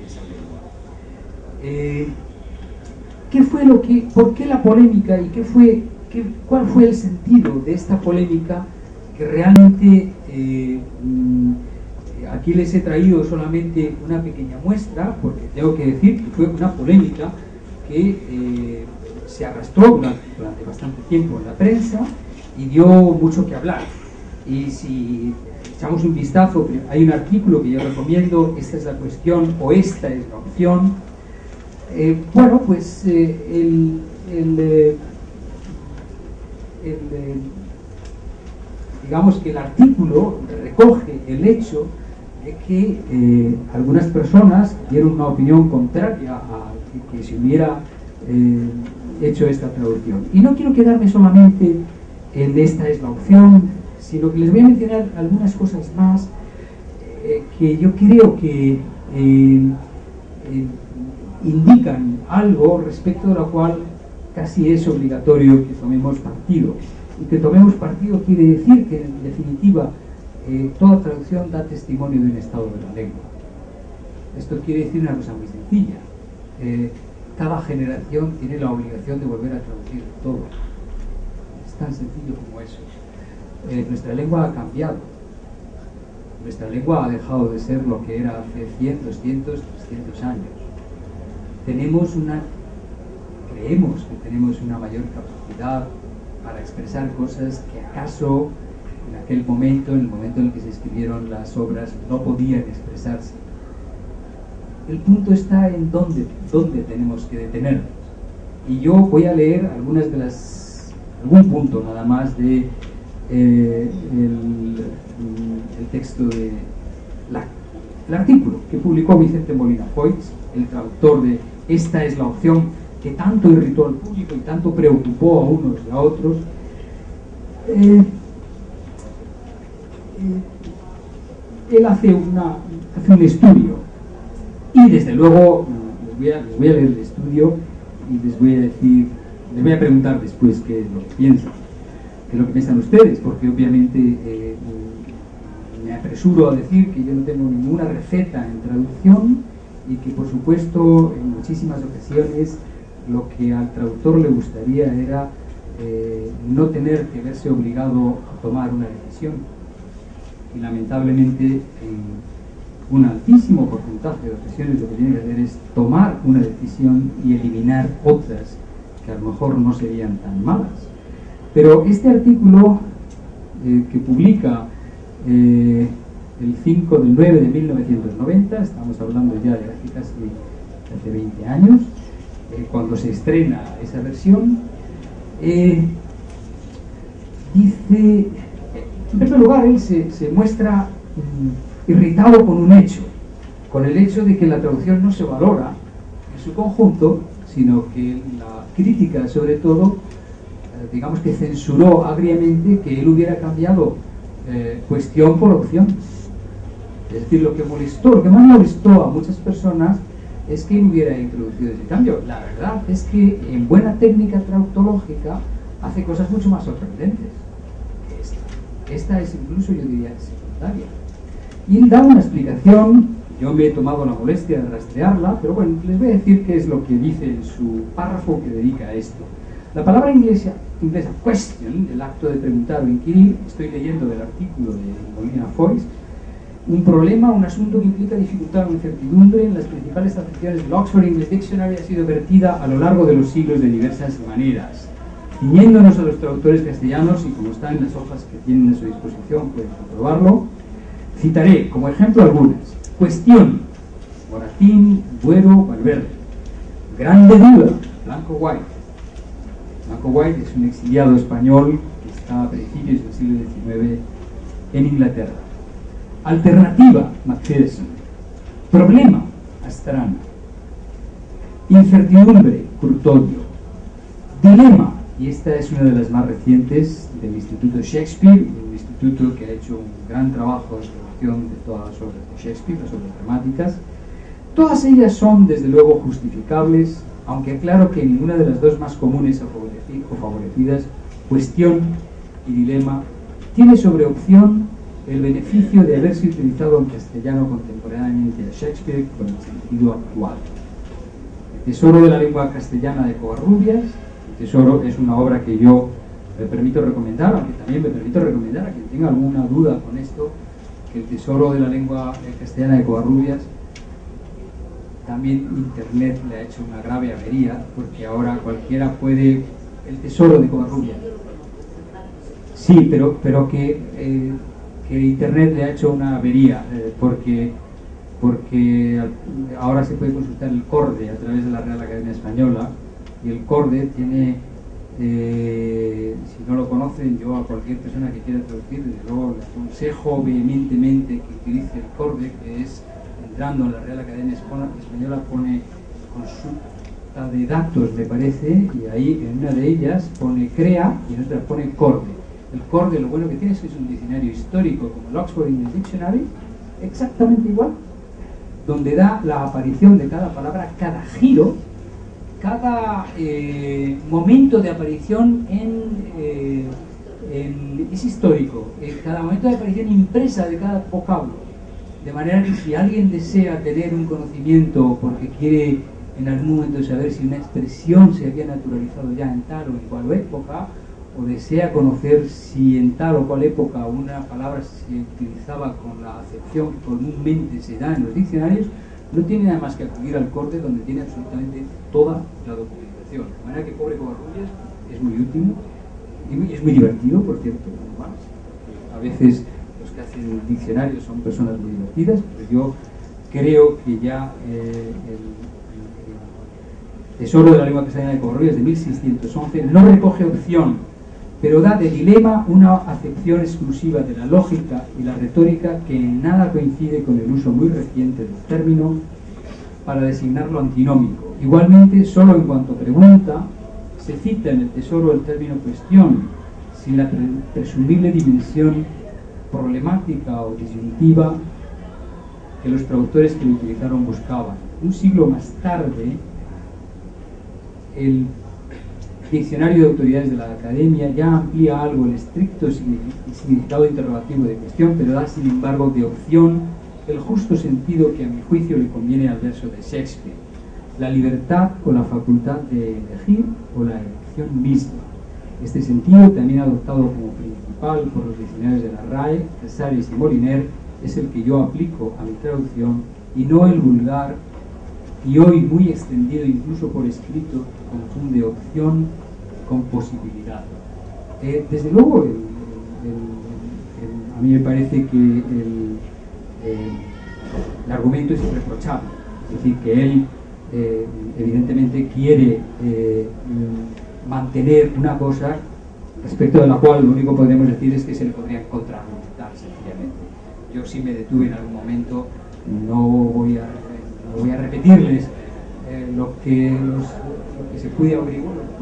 esa lengua. ¿Por qué la polémica y cuál fue el sentido de esta polémica que realmente aquí les he traído solamente una pequeña muestra, porque tengo que decir que fue una polémica que se arrastró durante bastante tiempo en la prensa y dio mucho que hablar. Y si echamos un vistazo, hay un artículo que yo recomiendo, esta es la cuestión o esta es la opción. Bueno, pues digamos que el artículo recoge el hecho de que algunas personas dieron una opinión contraria a que se hubiera hecho esta traducción. Y no quiero quedarme solamente en esta es la opción, sino que les voy a mencionar algunas cosas más que yo creo que indican algo respecto de lo cual casi es obligatorio que tomemos partido. Y que tomemos partido quiere decir que, en definitiva, toda traducción da testimonio de un estado de la lengua. Esto quiere decir una cosa muy sencilla. Cada generación tiene la obligación de volver a traducir todo. Es tan sencillo como eso. Nuestra lengua ha cambiado. Nuestra lengua ha dejado de ser lo que era hace 100, 200, 300 años. Creemos que tenemos una mayor capacidad para expresar cosas que acaso en aquel momento, en el momento en el que se escribieron las obras, no podían expresarse. El punto está en dónde tenemos que detenernos. Y yo voy a leer algún punto nada más de el texto el artículo que publicó Vicente Molina Foix, el traductor de Esta es la opción, que tanto irritó al público y tanto preocupó a unos y a otros. Él hace un estudio y desde luego les voy a leer el estudio y les voy a preguntar después qué es lo que piensan, qué es lo que piensan ustedes, porque obviamente me apresuro a decir que yo no tengo ninguna receta en traducción y que por supuesto en muchísimas ocasiones lo que al traductor le gustaría era no tener que verse obligado a tomar una decisión. Y lamentablemente en un altísimo porcentaje de ocasiones lo que tiene que hacer es tomar una decisión y eliminar otras que a lo mejor no serían tan malas. Pero este artículo que publica el 5 del 9 de 1990, estamos hablando ya de hace 20 años, cuando se estrena esa versión, dice, en primer lugar, él se muestra irritado con un hecho, con el hecho de que la traducción no se valora en su conjunto, sino que la crítica, sobre todo, digamos que censuró agriamente que él hubiera cambiado cuestión por opción. Es decir, lo que más molestó a muchas personas es que él hubiera introducido ese cambio. La verdad es que en buena técnica traductológica hace cosas mucho más sorprendentes que esta es incluso, yo diría, secundaria. Y él da una explicación, yo me he tomado la molestia de rastrearla, pero bueno, les voy a decir qué es lo que dice en su párrafo que dedica a esto. La palabra inglesa question, el acto de preguntar o inquirir, estoy leyendo del artículo de Molina Foix, un problema, un asunto que implica dificultad o incertidumbre en las principales traducciones del Oxford English Dictionary ha sido vertida a lo largo de los siglos de diversas maneras. Ciñéndonos a los traductores castellanos, y como está en las hojas que tienen a su disposición, pueden comprobarlo, citaré como ejemplo algunas. Cuestión, Moratín, Duero, Valverde. Grande duda, Blanco White. Blanco White es un exiliado español que está a principios del siglo XIX en Inglaterra. Alternativa, Macpherson. Problema, Astrana. Incertidumbre, Curtodio. Dilema, y esta es una de las más recientes del Instituto Shakespeare, un instituto que ha hecho un gran trabajo de traducción de todas las obras de Shakespeare, las obras dramáticas. Todas ellas son, desde luego, justificables, aunque claro que ninguna de las dos más comunes o favorecidas, cuestión y dilema, tiene sobre opción el beneficio de haberse utilizado en castellano contemporáneamente a Shakespeare con el sentido actual. El tesoro de la lengua castellana de Covarrubias. El tesoro es una obra que yo me permito recomendar, aunque también me permito recomendar a quien tenga alguna duda con esto, que el tesoro de la lengua castellana de Covarrubias, también Internet le ha hecho una grave avería, porque ahora cualquiera puede... El tesoro de Covarrubias. Sí, pero que Internet le ha hecho una avería, porque ahora se puede consultar el CORDE a través de la Real Academia Española, y el CORDE tiene, si no lo conocen, yo a cualquier persona que quiera traducir, desde luego le aconsejo vehementemente que utilice el CORDE, que es, entrando en la Real Academia Española, pone consulta de datos, me parece, y ahí en una de ellas pone CREA y en otra pone CORDE. El CORDE lo bueno que tiene es que es un diccionario histórico como el Oxford English Dictionary, exactamente igual, donde da la aparición de cada palabra, cada giro, cada momento de aparición es histórico, cada momento de aparición impresa de cada vocablo, de manera que si alguien desea tener un conocimiento porque quiere en algún momento saber si una expresión se había naturalizado ya en tal o en cual época, o desea conocer si en tal o cual época una palabra se utilizaba con la acepción que comúnmente se da en los diccionarios, no tiene nada más que acudir al CORDE, donde tiene absolutamente toda la documentación. De manera que pobre Covarrubias es muy útil y es muy divertido, por cierto. A veces los que hacen diccionarios son personas muy divertidas, pero yo creo que ya el tesoro de la lengua castellana de Covarrubias de 1611 no recoge opción, pero da de dilema una acepción exclusiva de la lógica y la retórica que en nada coincide con el uso muy reciente del término para designar lo antinómico. Igualmente, solo en cuanto pregunta, se cita en el tesoro el término cuestión, sin la presumible dimensión problemática o disyuntiva que los traductores que lo utilizaron buscaban. Un siglo más tarde, el Diccionario de Autoridades de la Academia ya amplía algo el estricto significado interrogativo de cuestión, pero da sin embargo de opción el justo sentido que a mi juicio le conviene al verso de Shakespeare: la libertad o la facultad de elegir o la elección misma. Este sentido, también adoptado como principal por los diccionarios de la RAE, Casares y Moliner, es el que yo aplico a mi traducción, y no el vulgar y hoy muy extendido incluso por escrito, confunde opción con posibilidad. Desde luego, a mí me parece que el argumento es irreprochable, es decir, que él evidentemente quiere mantener una cosa respecto de la cual lo único que podríamos decir es que se le podría contraargumentar sencillamente. Yo sí me detuve en algún momento, no voy a repetirles lo que se puede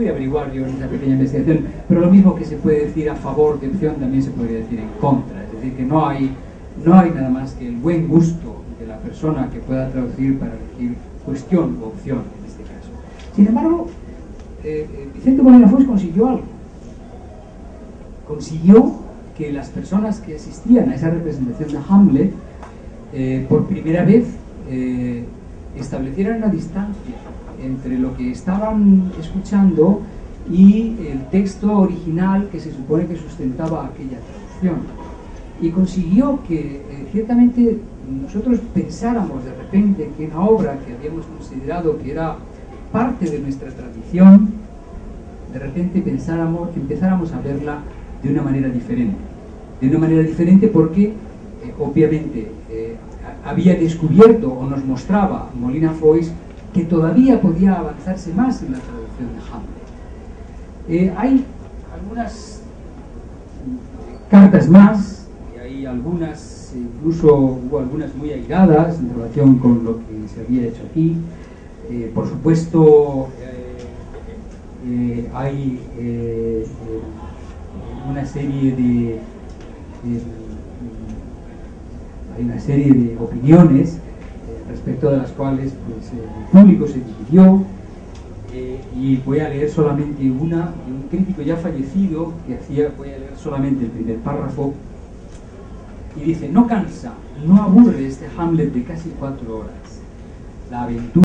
averiguar yo en esa pequeña investigación, pero lo mismo que se puede decir a favor de opción también se podría decir en contra, es decir, que no hay nada más que el buen gusto de la persona que pueda traducir para elegir cuestión o opción en este caso. Sin embargo, Vicente Molina Foix consiguió algo. Consiguió que las personas que asistían a esa representación de Hamlet por primera vez establecieran una distancia entre lo que estaban escuchando y el texto original que se supone que sustentaba aquella traducción. Y consiguió que ciertamente nosotros pensáramos de repente que una obra que habíamos considerado que era parte de nuestra tradición, de repente empezáramos a verla de una manera diferente. De una manera diferente porque, obviamente, había descubierto o nos mostraba Molina Foix que todavía podía avanzarse más en la traducción de Hamlet. Hay algunas cartas más, y hay algunas, incluso hubo algunas muy airadas en relación con lo que se había hecho aquí. Por supuesto, hay una serie de opiniones respecto de las cuales pues, el público se dividió, y voy a leer solamente una de un crítico ya fallecido que voy a leer solamente el primer párrafo, Y dice, no cansa, no aburre este Hamlet de casi 4 horas. La aventura